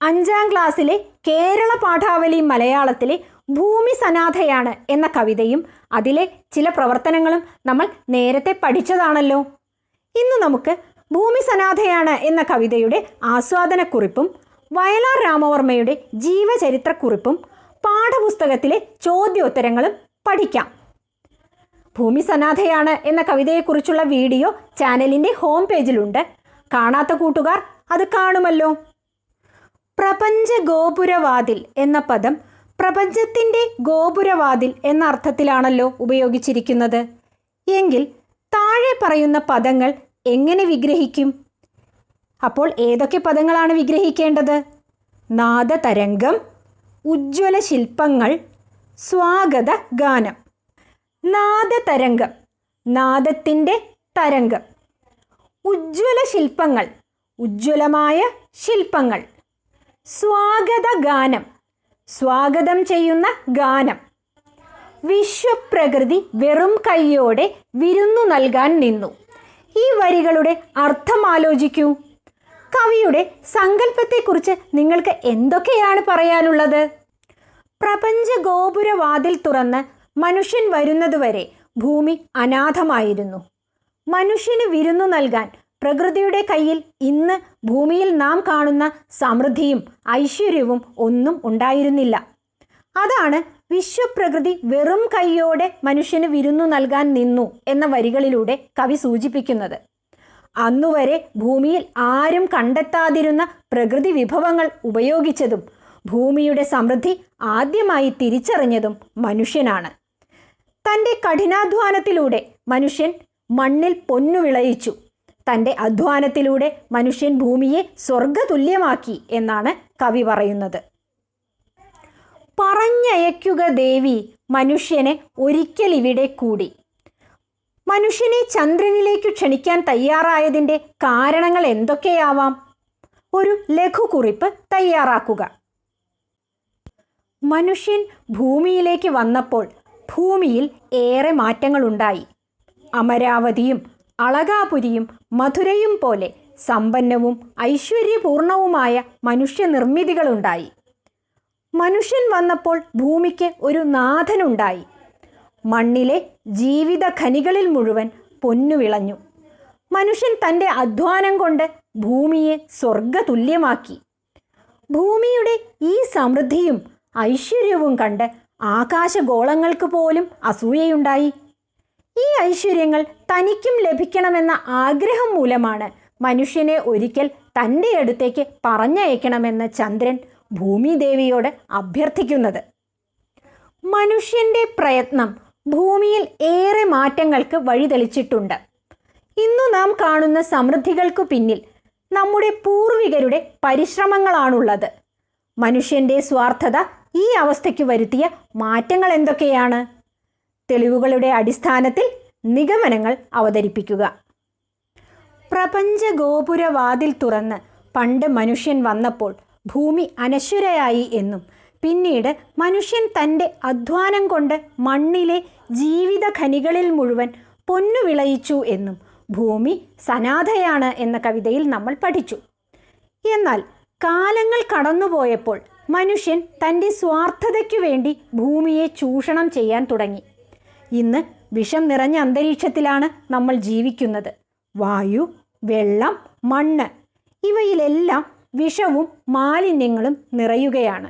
5ാം ക്ലാസ്സിലെ കേരള പാഠാവലി മലയാളത്തിലെ ഭൂമി സനാഥയാണ് എന്ന കവിതയും അതിലെ ചില പ്രവർത്തനങ്ങളും നമ്മൾ നേരത്തെ പഠിച്ചതാണല്ലോ. ഇന്ന് നമുക്ക് ഭൂമി സനാഥയാണ് എന്ന കവിതയുടെ ആസ്വാദനക്കുറിപ്പും വയലാർ രാമവർമ്മയുടെ ജീവചരിത്രക്കുറിപ്പും പാഠപുസ്തകത്തിലെ ചോദ്യോത്തരങ്ങളും പഠിക്കാം. ഭൂമി സനാഥയാണ് എന്ന കവിതയെക്കുറിച്ചുള്ള വീഡിയോ ചാനലിൻ്റെ ഹോം പേജിലുണ്ട്. കാണാത്ത കൂട്ടുകാർ അത് കാണുമല്ലോ. പ്രപഞ്ച ഗോപുരവാതിൽ എന്ന പദം പ്രപഞ്ചത്തിൻ്റെ ഗോപുരവാതിൽ എന്ന അർത്ഥത്തിലാണല്ലോ ഉപയോഗിച്ചിരിക്കുന്നത്. എങ്കിൽ താഴെ പറയുന്ന പദങ്ങൾ എങ്ങനെ വിഗ്രഹിക്കും? അപ്പോൾ ഏതൊക്കെ പദങ്ങളാണ് വിഗ്രഹിക്കേണ്ടത്? നാദതരംഗം, ഉജ്ജ്വല ശില്പങ്ങൾ, സ്വാഗത ഗാനം. നാദതരംഗം, നാദത്തിൻ്റെ തരംഗം. ഉജ്ജ്വല ശില്പങ്ങൾ, ഉജ്ജ്വലമായ ശില്പങ്ങൾ. സ്വാഗത ഗാനം, സ്വാഗതം ചെയ്യുന്ന ഗാനം. വിശ്വപ്രകൃതി വെറും കൈയോടെ വിരുന്നു നൽകാൻ നിന്നു. ഈ വരികളുടെ അർത്ഥം ആലോചിക്കൂ. കവിയുടെ സങ്കല്പത്തെക്കുറിച്ച് നിങ്ങൾക്ക് എന്തൊക്കെയാണ് പറയാനുള്ളത്? പ്രപഞ്ച ഗോപുരവാതിൽ തുറന്ന് മനുഷ്യൻ വരുന്നതുവരെ ഭൂമി അനാഥമായിരുന്നു. മനുഷ്യന് വിരുന്നു നൽകാൻ പ്രകൃതിയുടെ കയ്യിൽ ഇന്ന് ഭൂമിയിൽ നാം കാണുന്ന സമൃദ്ധിയും ഐശ്വര്യവും ഒന്നും ഉണ്ടായിരുന്നില്ല. അതാണ് വിശ്വപ്രകൃതി വെറും കൈയോടെ മനുഷ്യന് വിരുന്നു നൽകാൻ നിന്നു എന്ന വരികളിലൂടെ കവി സൂചിപ്പിക്കുന്നത്. അന്നുവരെ ഭൂമിയിൽ ആരും കണ്ടെത്താതിരുന്ന പ്രകൃതി വിഭവങ്ങൾ ഉപയോഗിച്ചതും ഭൂമിയുടെ സമൃദ്ധി ആദ്യമായി തിരിച്ചറിഞ്ഞതും മനുഷ്യനാണ്. തൻ്റെ കഠിനാധ്വാനത്തിലൂടെ മനുഷ്യൻ മണ്ണിൽ പൊന്നു വിളയിച്ചു. തൻ്റെ അധ്വാനത്തിലൂടെ മനുഷ്യൻ ഭൂമിയെ സ്വർഗതുല്യമാക്കി എന്നാണ് കവി പറയുന്നത്. പറഞ്ഞയക്കുക ദേവി മനുഷ്യനെ ഒരിക്കൽ ഇവിടെ കൂടി. മനുഷ്യനെ ചന്ദ്രനിലേക്ക് ക്ഷണിക്കാൻ തയ്യാറായതിൻ്റെ കാരണങ്ങൾ എന്തൊക്കെയാവാം? ഒരു ലഘുകുറിപ്പ് തയ്യാറാക്കുക. മനുഷ്യൻ ഭൂമിയിലേക്ക് വന്നപ്പോൾ ഭൂമിയിൽ ഏറെ മാറ്റങ്ങളുണ്ടായി. അമരാവതിയും അളകാപുരിയും മധുരയും പോലെ സമ്പന്നവും ഐശ്വര്യപൂർണവുമായ മനുഷ്യനിർമ്മിതികളുണ്ടായി. മനുഷ്യൻ വന്നപ്പോൾ ഭൂമിക്ക് ഒരു നാഥനുണ്ടായി. മണ്ണിലെ ജീവിത ഖനികളിൽ മുഴുവൻ പൊന്നു വിളഞ്ഞു. മനുഷ്യൻ തൻ്റെ അധ്വാനം കൊണ്ട് ഭൂമിയെ സ്വർഗതുല്യമാക്കി. ഭൂമിയുടെ ഈ സമൃദ്ധിയും ഐശ്വര്യവും കണ്ട് ആകാശഗോളങ്ങൾക്ക് പോലും അസൂയയുണ്ടായി. ഈ ഐശ്വര്യങ്ങൾ തനിക്കും ലഭിക്കണമെന്ന ആഗ്രഹം മൂലമാണ് മനുഷ്യനെ ഒരിക്കൽ തൻ്റെ അടുത്തേക്ക് പറഞ്ഞയക്കണമെന്ന് ചന്ദ്രൻ ഭൂമിദേവിയോട് അഭ്യർത്ഥിക്കുന്നത്. മനുഷ്യൻ്റെ പ്രയത്നം ഭൂമിയിൽ ഏറെ മാറ്റങ്ങൾക്ക് വഴിതെളിച്ചിട്ടുണ്ട്. ഇന്നു നാം കാണുന്ന സമൃദ്ധികൾക്കു പിന്നിൽ നമ്മുടെ പൂർവികരുടെ പരിശ്രമങ്ങളാണുള്ളത്. മനുഷ്യൻ്റെ സ്വാർത്ഥത ഈ അവസ്ഥയ്ക്ക് വരുത്തിയ മാറ്റങ്ങൾ എന്തൊക്കെയാണ്? തെളിവുകളുടെ അടിസ്ഥാനത്തിൽ നിഗമനങ്ങൾ അവതരിപ്പിക്കുക. പ്രപഞ്ച ഗോപുരവാതിൽ തുറന്ന് പണ്ട് മനുഷ്യൻ വന്നപ്പോൾ ഭൂമി അനശ്വരയായി എന്നും പിന്നീട് മനുഷ്യൻ തൻ്റെ അധ്വാനം കൊണ്ട് മണ്ണിലെ ജീവിത ഖനികളിൽ മുഴുവൻ പൊന്നു വിളയിച്ചു എന്നും ഭൂമി സനാഥയാണ് എന്ന കവിതയിൽ നമ്മൾ പഠിച്ചു. എന്നാൽ കാലങ്ങൾ കടന്നുപോയപ്പോൾ മനുഷ്യൻ തൻ്റെ സ്വാർത്ഥതയ്ക്കു വേണ്ടി ഭൂമിയെ ചൂഷണം ചെയ്യാൻ തുടങ്ങി. ഇന്ന് വിഷം നിറഞ്ഞ അന്തരീക്ഷത്തിലാണ് നമ്മൾ ജീവിക്കുന്നത്. വായു, വെള്ളം, മണ്ണ് ഇവയിലെല്ലാം വിഷവും മാലിന്യങ്ങളും നിറയുകയാണ്.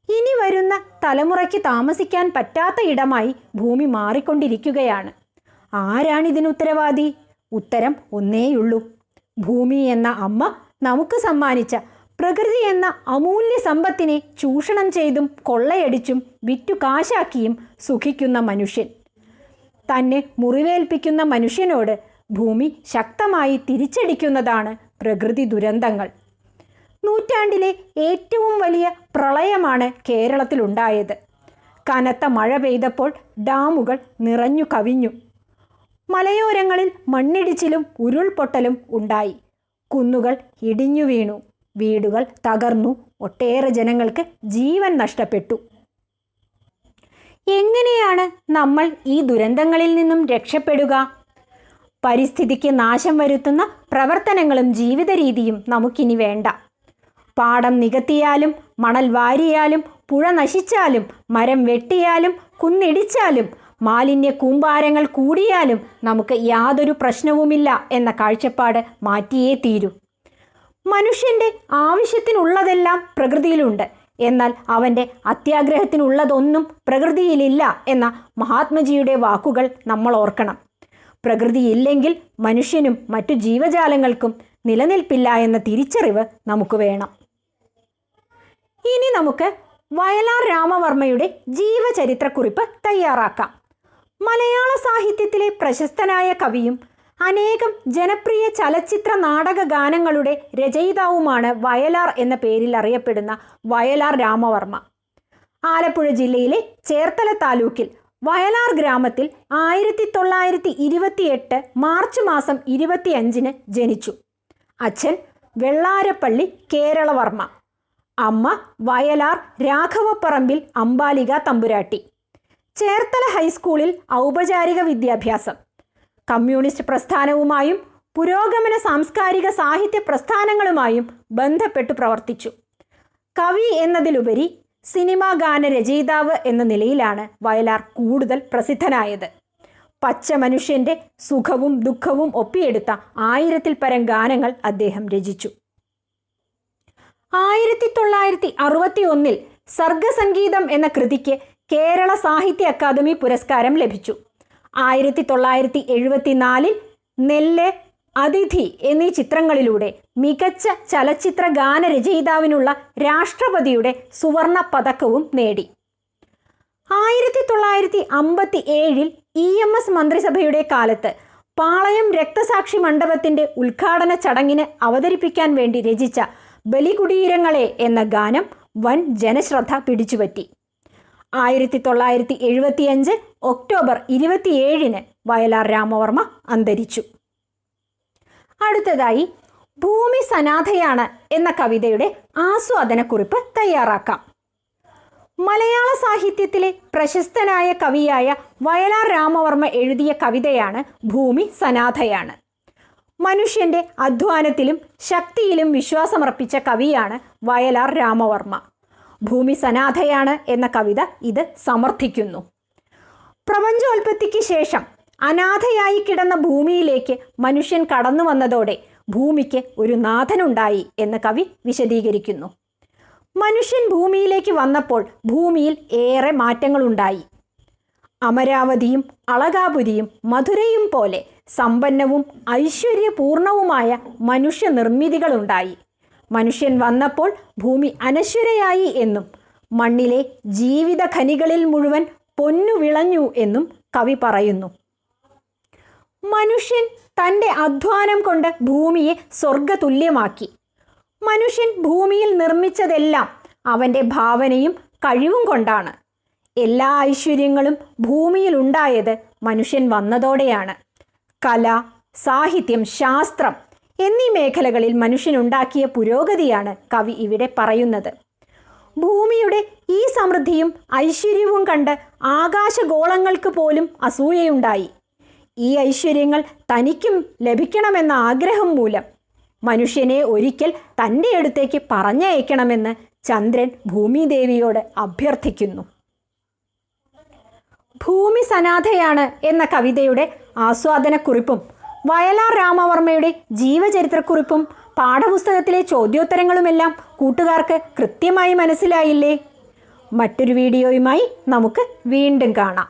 ഇനി വരുന്ന തലമുറയ്ക്ക് താമസിക്കാൻ പറ്റാത്ത ഇടമായി ഭൂമി മാറിക്കൊണ്ടിരിക്കുകയാണ്. ആരാണിതിന് ഉത്തരവാദി? ഉത്തരം ഒന്നേയുള്ളൂ. ഭൂമി എന്ന അമ്മ നമുക്ക് സമ്മാനിച്ച പ്രകൃതി എന്ന അമൂല്യ സമ്പത്തിനെ ചൂഷണം ചെയ്തും കൊള്ളയടിച്ചും വിറ്റു കാശാക്കിയും സുഖിക്കുന്ന മനുഷ്യൻ. തന്നെ മുറിവേൽപ്പിക്കുന്ന മനുഷ്യനോട് ഭൂമി ശക്തമായി തിരിച്ചടിക്കുന്നതാണ് പ്രകൃതി ദുരന്തങ്ങൾ. നൂറ്റാണ്ടിലെ ഏറ്റവും വലിയ പ്രളയമാണ് കേരളത്തിലുണ്ടായത്. കനത്ത മഴ പെയ്തപ്പോൾ ഡാമുകൾ നിറഞ്ഞു കവിഞ്ഞു. മലയോരങ്ങളിൽ മണ്ണിടിച്ചിലും ഉരുൾപൊട്ടലും ഉണ്ടായി. കുന്നുകൾ ഇടിഞ്ഞു വീണു. വീടുകൾ തകർന്നു. ഒട്ടേറെ ജനങ്ങൾക്ക് ജീവൻ നഷ്ടപ്പെട്ടു. എങ്ങനെയാണ് നമ്മൾ ഈ ദുരന്തങ്ങളിൽ നിന്നും രക്ഷപ്പെടുക? പരിസ്ഥിതിക്ക് നാശം വരുത്തുന്ന പ്രവർത്തനങ്ങളും ജീവിത രീതിയും നമുക്കിനി വേണ്ട. പാടം നികത്തിയാലും മണൽ വാരിയാലും പുഴ നശിച്ചാലും മരം വെട്ടിയാലും കുന്നിടിച്ചാലും മാലിന്യ കൂമ്പാരങ്ങൾ കൂടിയാലും നമുക്ക് യാതൊരു പ്രശ്നവുമില്ല എന്ന കാഴ്ചപ്പാട് മാറ്റിയേ തീരൂ. മനുഷ്യൻ്റെ ആവശ്യത്തിനുള്ളതെല്ലാം പ്രകൃതിയിലുണ്ട്, എന്നാൽ അവൻ്റെ അത്യാഗ്രഹത്തിനുള്ളതൊന്നും പ്രകൃതിയിലില്ല എന്ന മഹാത്മജിയുടെ വാക്കുകൾ നമ്മൾ ഓർക്കണം. പ്രകൃതിയില്ലെങ്കിൽ മനുഷ്യനും മറ്റു ജീവജാലങ്ങൾക്കും നിലനിൽപ്പില്ല എന്ന തിരിച്ചറിവ് നമുക്ക് വേണം. ഇനി നമുക്ക് വയലാർ രാമവർമ്മയുടെ ജീവചരിത്രക്കുറിപ്പ് തയ്യാറാക്കാം. മലയാള സാഹിത്യത്തിലെ പ്രശസ്തനായ കവിയും അനേകം ജനപ്രിയ ചലച്ചിത്ര നാടക ഗാനങ്ങളുടെ രചയിതാവുമാണ് വയലാർ എന്ന പേരിൽ അറിയപ്പെടുന്ന വയലാർ രാമവർമ്മ. ആലപ്പുഴ ജില്ലയിലെ ചേർത്തല താലൂക്കിൽ വയലാർ ഗ്രാമത്തിൽ 1928 മാർച്ച് മാസം 25 ജനിച്ചു. അച്ഛൻ വെള്ളാരപ്പള്ളി കേരളവർമ്മ, അമ്മ വയലാർ രാഘവപ്പറമ്പിൽ അംബാലിക തമ്പുരാട്ടി. ചേർത്തല ഹൈസ്കൂളിൽ ഔപചാരിക വിദ്യാഭ്യാസം. കമ്മ്യൂണിസ്റ്റ് പ്രസ്ഥാനവുമായും പുരോഗമന സാംസ്കാരിക സാഹിത്യ പ്രസ്ഥാനങ്ങളുമായും ബന്ധപ്പെട്ടു പ്രവർത്തിച്ചു. കവി എന്നതിലുപരി സിനിമാ ഗാന രചയിതാവ് എന്ന നിലയിലാണ് വയലാർ കൂടുതൽ പ്രസിദ്ധനായത്. പച്ച മനുഷ്യൻ്റെ സുഖവും ദുഃഖവും ഒപ്പിയെടുത്ത 1000-ൽ പരം ഗാനങ്ങൾ അദ്ദേഹം രചിച്ചു. 1961 സർഗസംഗീതം എന്ന കൃതിക്ക് കേരള സാഹിത്യ അക്കാദമി പുരസ്കാരം ലഭിച്ചു. 1974 നെല്ല്, അതിഥി എന്നീ ചിത്രങ്ങളിലൂടെ മികച്ച ചലച്ചിത്ര ഗാനരചയിതാവിനുള്ള രാഷ്ട്രപതിയുടെ സുവർണ പതക്കവും നേടി. 1957 EMS മന്ത്രിസഭയുടെ കാലത്ത് പാളയം രക്തസാക്ഷി മണ്ഡപത്തിൻ്റെ ഉദ്ഘാടന ചടങ്ങിന് അവതരിപ്പിക്കാൻ വേണ്ടി രചിച്ച ബലികുടീരങ്ങളെ എന്ന ഗാനം വൻ ജനശ്രദ്ധ പിടിച്ചുപറ്റി. 1975 ഒക്ടോബർ 27 വയലാർ രാമവർമ്മ അന്തരിച്ചു. അടുത്തതായി ഭൂമി സനാഥയാണ് എന്ന കവിതയുടെ ആസ്വാദനക്കുറിപ്പ് തയ്യാറാക്കാം. മലയാള സാഹിത്യത്തിലെ പ്രശസ്തനായ കവിയായ വയലാർ രാമവർമ്മ എഴുതിയ കവിതയാണ് ഭൂമി സനാഥയാണ്. മനുഷ്യൻ്റെ അധ്വാനത്തിലും ശക്തിയിലും വിശ്വാസമർപ്പിച്ച കവിയാണ് വയലാർ രാമവർമ്മ. ഭൂമി സനാഥയാണ് എന്ന കവിത ഇത് സമർത്ഥിക്കുന്നു. പ്രപഞ്ചോൽപത്തിക്ക് ശേഷം അനാഥയായി കിടന്ന ഭൂമിയിലേക്ക് മനുഷ്യൻ കടന്നു വന്നതോടെ ഭൂമിക്ക് ഒരു നാഥനുണ്ടായി എന്ന് കവി വിശദീകരിക്കുന്നു. മനുഷ്യൻ ഭൂമിയിലേക്ക് വന്നപ്പോൾ ഭൂമിയിൽ ഏറെ മാറ്റങ്ങളുണ്ടായി. അമരാവതിയും അളകാപുരിയും മധുരയും പോലെ സമ്പന്നവും ഐശ്വര്യപൂർണവുമായ മനുഷ്യനിർമ്മിതികളുണ്ടായി. മനുഷ്യൻ വന്നപ്പോൾ ഭൂമി അനശ്വരയായി എന്നും മണ്ണിലെ ജീവിത ഖനികളിൽ മുഴുവൻ പൊന്നു വിളഞ്ഞു എന്നും കവി പറയുന്നു. മനുഷ്യൻ തൻ്റെ അധ്വാനം കൊണ്ട് ഭൂമിയെ സ്വർഗതുല്യമാക്കി. മനുഷ്യൻ ഭൂമിയിൽ നിർമ്മിച്ചതെല്ലാം അവൻ്റെ ഭാവനയും കഴിവും കൊണ്ടാണ്. എല്ലാ ഐശ്വര്യങ്ങളും ഭൂമിയിലുണ്ടായത് മനുഷ്യൻ വന്നതോടെയാണ്. കല, സാഹിത്യം, ശാസ്ത്രം എന്നീ മേഖലകളിൽ മനുഷ്യനുണ്ടാക്കിയ പുരോഗതിയാണ് കവി ഇവിടെ പറയുന്നത്. ഭൂമിയുടെ ഈ സമൃദ്ധിയും ഐശ്വര്യവും കണ്ട് ആകാശഗോളങ്ങൾക്ക് പോലും അസൂയയുണ്ടായി. ഈ ഐശ്വര്യങ്ങൾ തനിക്കും ലഭിക്കണമെന്ന ആഗ്രഹം മൂലം മനുഷ്യനെ ഒരിക്കൽ തൻ്റെ അടുത്തേക്ക് പറഞ്ഞയക്കണമെന്ന് ചന്ദ്രൻ ഭൂമിദേവിയോട് അഭ്യർത്ഥിക്കുന്നു. ഭൂമി സനാഥയാണ് എന്ന കവിതയുടെ ആസ്വാദനക്കുറിപ്പും വയലാർ രാമവർമ്മയുടെ ജീവചരിത്രക്കുറിപ്പും പാഠപുസ്തകത്തിലെ ചോദ്യോത്തരങ്ങളുമെല്ലാം കൂട്ടുകാർക്ക് കൃത്യമായി മനസ്സിലായില്ലേ? മറ്റൊരു വീഡിയോയുമായി നമുക്ക് വീണ്ടും കാണാം.